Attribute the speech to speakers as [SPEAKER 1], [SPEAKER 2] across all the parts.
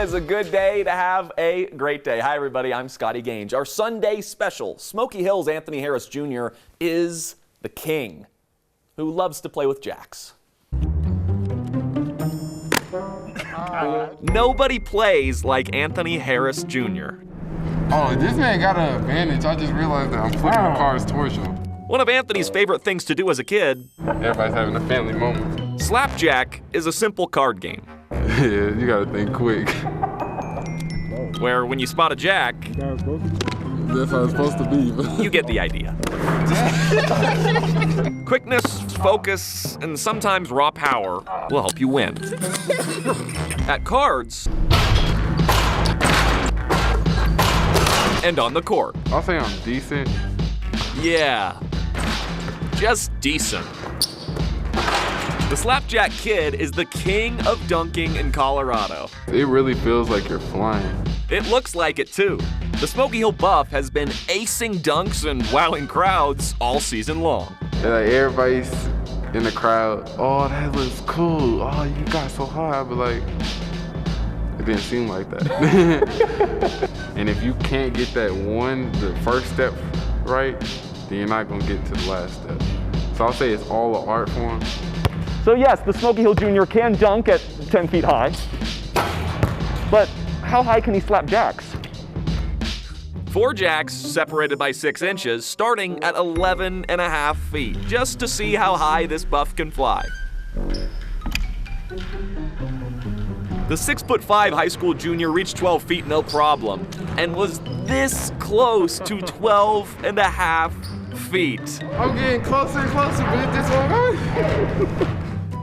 [SPEAKER 1] is a good day to have a great day. Hi, everybody. I'm Scotty Gange. Our Sunday special, Smoky Hill's Anthony Harris Jr. is the king who loves to play with jacks. Nobody plays like Anthony Harris Jr.
[SPEAKER 2] Oh, this man got an advantage. I just realized that I'm flipping the cards towards him.
[SPEAKER 1] One of Anthony's favorite things to do as a kid,
[SPEAKER 2] Everybody's having a family moment.
[SPEAKER 1] Slapjack, is a simple card game.
[SPEAKER 2] Yeah, you gotta think quick.
[SPEAKER 1] Where when you spot a jack,
[SPEAKER 2] That's how it's supposed to be.
[SPEAKER 1] you get the idea. Quickness, focus, and sometimes raw power will help you win. At cards, and on the court.
[SPEAKER 2] I'll say I'm decent.
[SPEAKER 1] Yeah, just decent. The Slapjack Kid is the king of dunking in Colorado.
[SPEAKER 2] It really feels like you're flying.
[SPEAKER 1] It looks like it too. The Smoky Hill Buff has been acing dunks and wowing crowds all season long.
[SPEAKER 2] And like everybody's in the crowd, oh, that looks cool. Oh, you got so high. But like, it didn't seem like that. And if you can't get the first step right, then you're not gonna get to the last step. So I'll say it's all an art form.
[SPEAKER 1] So yes, the Smoky Hill Jr. can dunk at 10 feet high, but how high can he slap jacks? 4 jacks separated by 6 inches, starting at 11.5 feet, just to see how high this buff can fly. The 6'5" high school junior reached 12 feet no problem, and was this close to 12.5 feet.
[SPEAKER 2] I'm getting closer and closer, but this one.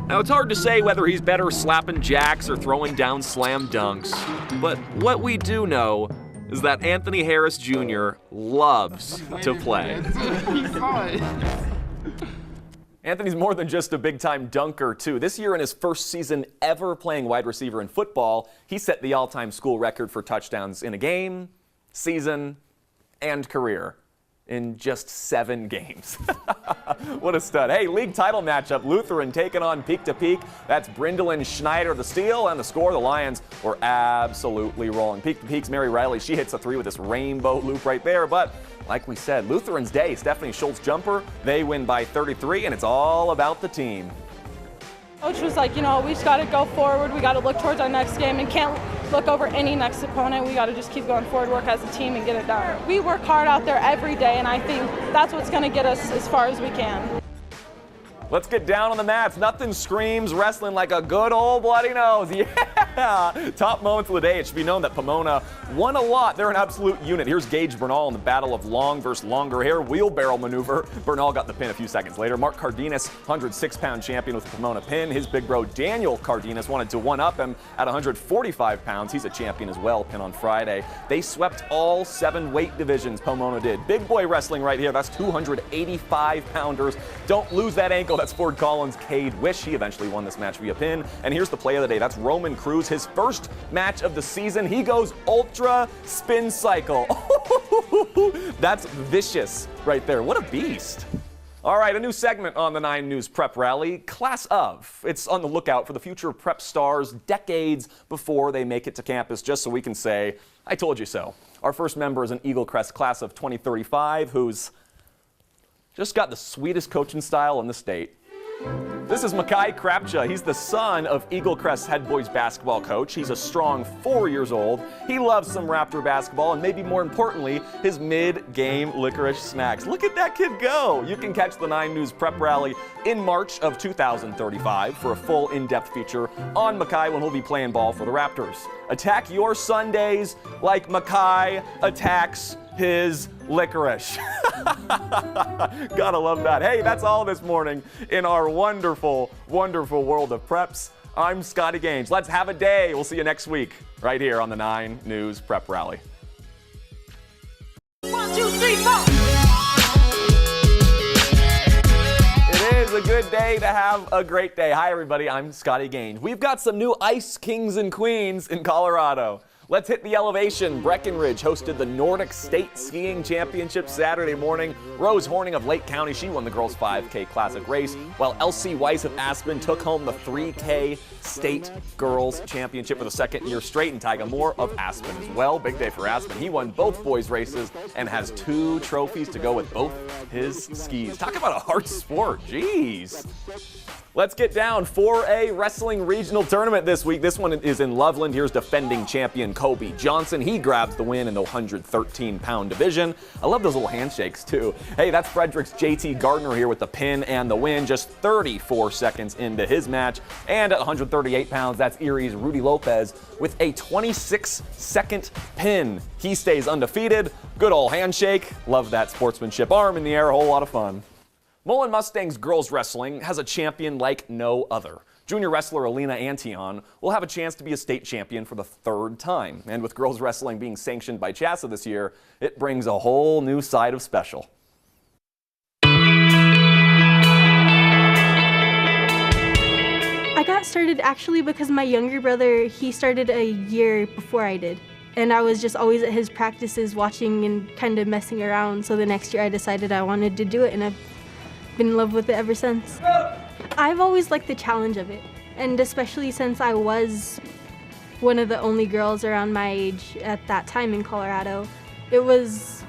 [SPEAKER 1] Now, it's hard to say whether he's better slapping jacks or throwing down slam dunks, but what we do know is that Anthony Harris Jr. loves to play. Anthony's more than just a big-time dunker, too. This year, in his first season ever playing wide receiver in football, he set the all-time school record for touchdowns in a game, season, and career in just 7 games. What a stud. Hey, league title matchup, Lutheran taking on Peak to Peak. That's Brindlin Schneider, the steal, and the score. The Lions were absolutely rolling. Peak to Peak's Mary Riley, she hits a 3 with this rainbow loop right there. But like we said, Lutheran's day, Stephanie Schultz jumper. They win by 33, and it's all about the team.
[SPEAKER 3] Coach was like, you know, we just got to go forward. We got to look towards our next game and can't look over any next opponent. We got to just keep going forward, work as a team, and get it done. We work hard out there every day, and I think that's what's going to get us as far as we can.
[SPEAKER 1] Let's get down on the mats. Nothing screams wrestling like a good old bloody nose. Yeah! Top moments of the day. It should be known that Pomona won a lot. They're an absolute unit. Here's Gage Bernal in the battle of long versus longer hair wheelbarrow maneuver. Bernal got the pin a few seconds later. Mark Cardenas, 106-pound champion with the Pomona pin. His big bro Daniel Cardenas wanted to one-up him at 145 pounds. He's a champion as well, pin on Friday. They swept all 7 weight divisions, Pomona did. Big boy wrestling right here. That's 285-pounders. Don't lose that ankle. That's Ford Collins' Cade Wish. He eventually won this match via pin. And here's the play of the day. That's Roman Cruz, his first match of the season. He goes ultra spin cycle. That's vicious right there. What a beast. All right, a new segment on the 9 News Prep Rally, Class of. It's on the lookout for the future prep stars decades before they make it to campus, just so we can say, I told you so. Our first member is an EAGLECREST class of 2035 who's just got the sweetest coaching style in the state. This is Makai Krapcha. He's the son of EAGLECREST head boys basketball coach. He's a strong 4 years old. He loves some Raptor basketball and maybe more importantly, his mid-game licorice snacks. Look at that kid go. You can catch the 9 News Prep Rally in March of 2035 for a full in-depth feature on Makai when he'll be playing ball for the Raptors. Attack your Sundays like Makai attacks his licorice. Gotta love that. Hey, that's all this morning in our wonderful, wonderful world of preps. I'm Scotty Gange. Let's have a day. We'll see you next week right here on the 9 News Prep Rally.
[SPEAKER 3] 1, 2, 3, 4.
[SPEAKER 1] It is a good day to have a great day. Hi, everybody. I'm Scotty Gange. We've got some new ice kings and queens in Colorado. Let's hit the elevation. Breckenridge hosted the Nordic State Skiing Championship Saturday morning. Rose Horning of Lake County, she won the girls' 5K Classic race, while Elsie Weiss of Aspen took home the 3K State Girls Championship for the second year straight, and Tyga Moore of Aspen as well. Big day for Aspen. He won both boys' races and has 2 trophies to go with both his skis. Talk about a hard sport. Jeez. Let's get down. 4A Wrestling Regional Tournament this week. This one is in Loveland. Here's defending champion Kobe Johnson. He grabs the win in the 113-pound division. I love those little handshakes, too. Hey, that's Frederick's JT Gardner here with the pin and the win, just 34 seconds into his match. And at 138 pounds, that's Erie's Rudy Lopez with a 26-second pin. He stays undefeated. Good old handshake. Love that sportsmanship. Arm in the air, a whole lot of fun. Mullen Mustangs girls wrestling has a champion like no other. Junior wrestler Alina Antion will have a chance to be a state champion for the 3rd time. And with girls wrestling being sanctioned by CHSAA this year, it brings a whole new side of special.
[SPEAKER 4] I got started actually because my younger brother, he started a year before I did. And I was just always at his practices watching and kind of messing around. So the next year I decided I wanted to do it, and I've been in love with it ever since. I've always liked the challenge of it, and especially since I was one of the only girls around my age at that time in Colorado, it was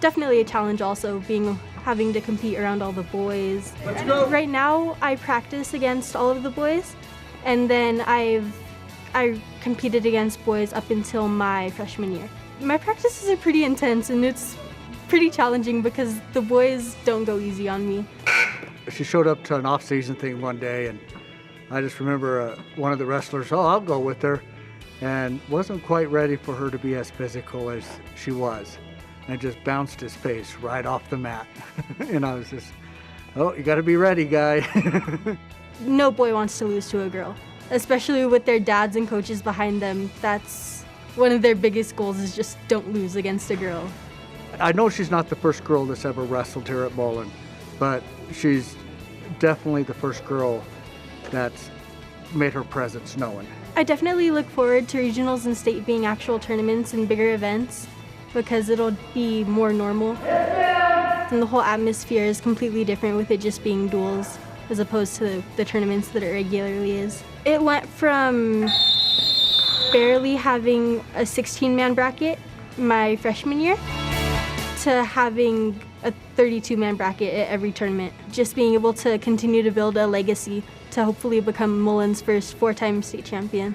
[SPEAKER 4] definitely a challenge also having to compete around all the boys. Let's go. Right now I practice against all of the boys, and then I competed against boys up until my freshman year. My practices are pretty intense, and it's pretty challenging because the boys don't go easy on me.
[SPEAKER 5] She showed up to an off-season thing one day, and I just remember one of the wrestlers, I'll go with her, and wasn't quite ready for her to be as physical as she was, and just bounced his face right off the mat. And I was just, oh, you gotta be ready, guy.
[SPEAKER 4] No boy wants to lose to a girl, especially with their dads and coaches behind them. That's one of their biggest goals, is just don't lose against a girl.
[SPEAKER 5] I know she's not the first girl that's ever wrestled here at Mullen, but she's definitely the first girl that's made her presence known.
[SPEAKER 4] I definitely look forward to regionals and state being actual tournaments and bigger events because it'll be more normal. And the whole atmosphere is completely different with it just being duels as opposed to the tournaments that it regularly is. It went from barely having a 16-man bracket my freshman year to having a 32-man bracket at every tournament. Just being able to continue to build a legacy to hopefully become Mullen's first 4-time state champion.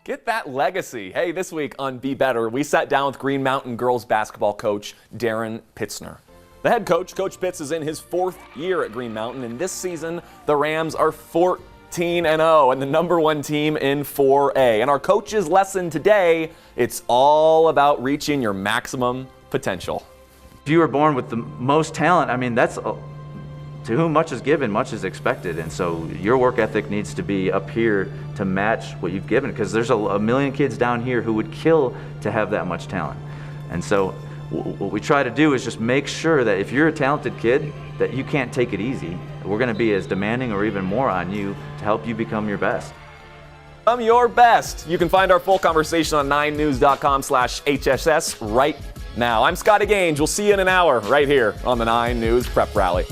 [SPEAKER 1] Get that legacy. Hey, this week on Be Better, we sat down with Green Mountain girls basketball coach Darren Pitzner. The head coach, Coach Pitts, is in his 4th year at Green Mountain, and this season the Rams are 14-0 and the #1 team in 4A. And our coach's lesson today, it's all about reaching your maximum potential.
[SPEAKER 6] If you were born with the most talent, I mean, that's to whom much is given, much is expected. And so your work ethic needs to be up here to match what you've given, because there's a million kids down here who would kill to have that much talent. And so what we try to do is just make sure that if you're a talented kid, that you can't take it easy. We're going to be as demanding or even more on you to help you become your best.
[SPEAKER 1] Become your best. You can find our full conversation on 9news.com/HSS right now. I'm Scotty Gaines. We'll see you in an hour right here on the 9 News Prep Rally.